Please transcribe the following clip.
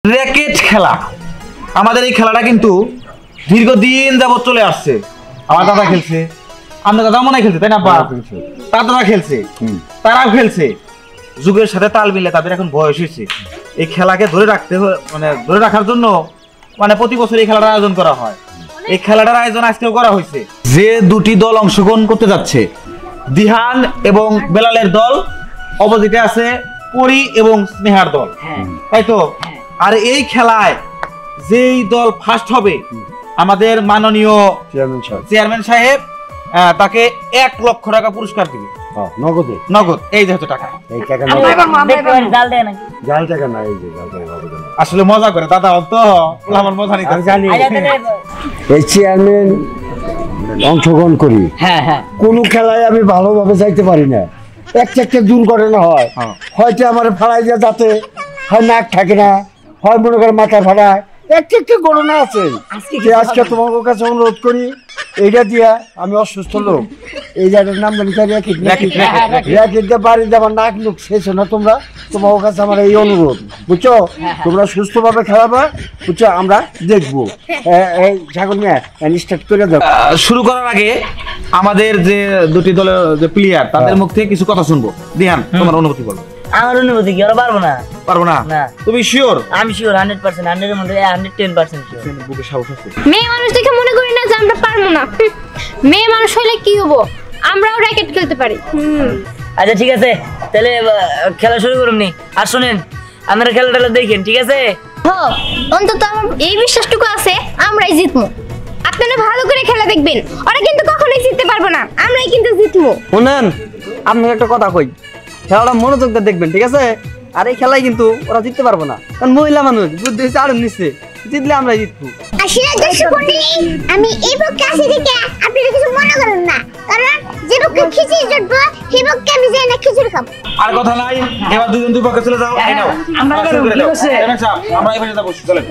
Racket খেলা, আমাদের এই খেলাটা কিন্তু দীর্ঘদিন যাবত চলে আসছে। আমার দাদা খেলছে, আমাদের দাদা মনে খেলছে, তাই না? দাদারা খেলছে, তারাও খেলছে। যুগের সাথে তাল মিলে তাদের এখন বয়স হয়েছে। এই খেলাকে ধরে রাখতে মানে ধরে রাখার জন্য মানে প্রতি বছর এই খেলাটার আয়োজন করা হয়। এই খেলাটার আয়োজন আজকেও করা হয়েছে। যে দুটি দল অংশগ্রহণ করতে যাচ্ছে, দিহান এবং বেলালের দল, অপোজিটে আছে পরি এবং স্নেহার দল, তাই তো? আর এই খেলায় যেই দল ফার্স্ট হবে আমাদের মাননীয় চেয়ারম্যান সাহেব তাকে 1 লক্ষ টাকা পুরস্কার দিবে। নগদে, নগদ। এই যে টাকা, এই টাকা জাল টাকা না, এই যে আসলে মজা করে দাদা, তো আমার মজা নিতে জানি। এই চেয়ারম্যান অংশগ্রহণ করি, কোন খেলায় আমি ভালোভাবে যাইতে পারি না। একটা দুর্ঘটনা হয়, হয়তো আমার ফাড়াই দিয়ে যাতে হয় নাক থাকে না, হয় মনে করে মাথা ফাড়ায়, একটা ঘটনা আছে। আজকে তোমার কাছে অনুরোধ করি, এইটা দিয়া আমি অসুস্থ লোক, এই জায়গার নাম জানি র্যাকেট দিয়ে বাড়ি দিয়ে আমার নাক লুক শেষ না। তোমরা তোমার কাছে আমার এই অনুরোধ, বুঝছো? তোমরা সুস্থভাবে খেলাবা, বুঝছো? আমরা দেখবো। এই ছাগল মিয়া স্টার্ট করে দাও। শুরু করার আগে আমাদের যে দুটি দলের যে প্লেয়ার তাদের মুখ থেকে কিছু কথা শুনবো। দিহান, তোমার অনুভূতি বলো। আমার অনুভূতি কি? ওরা পারবো না। পারবো না? তুমি শিওর? আমি শিওর 100%, 100 এর মধ্যে 110% শিওর। বুকে সাহস আছে। মেয়ে মানুষ দেখে মনে করি না যে আমরা পারবো না। মেয়ে মানুষ হলে কি হবো, আমরাও র্যাকেট খেলতে পারি। আচ্ছা ঠিক আছে, তাহলে খেলা শুরু করুন নি। আর শুনেন, আপনারা খেলাটা দেখেন, ঠিক আছে? অন্তত আমার এই বিশ্বাসটুকু আছে আমরাই জিতবো। আপনারা ভালো করে খেলা দেখবেন, ওরা কিন্তু কখনোই জিততে পারবো না, আমরাই কিন্তু জিতবো। শুনেন, আপনার একটা কথা কই, খেলাটা মনোযোগ দিয়ে দেখবেন, ঠিক আছে? আর এই খেলায় কিন্তু ওরা জিততে পারবো না, কারণ মহিলা মানুষ বুদ্ধি হচ্ছে আরো নিচ্ছে, জিতলে আমরাই জিতবো। আসলে দর্শক মণ্ডলী, আমি এই পক্ষে আছি দেখে আপনারা কিছু মনে করেন না, কারণ যে পক্ষে খিচুড়ি জুটবো সেই পক্ষে আমি যাই না খিচুড়ি খাবো। আর কথা নাই, এবার দুজন দুই পক্ষে চলে যাও। এই নাও, আমরা এবারে যাবো, চলেন।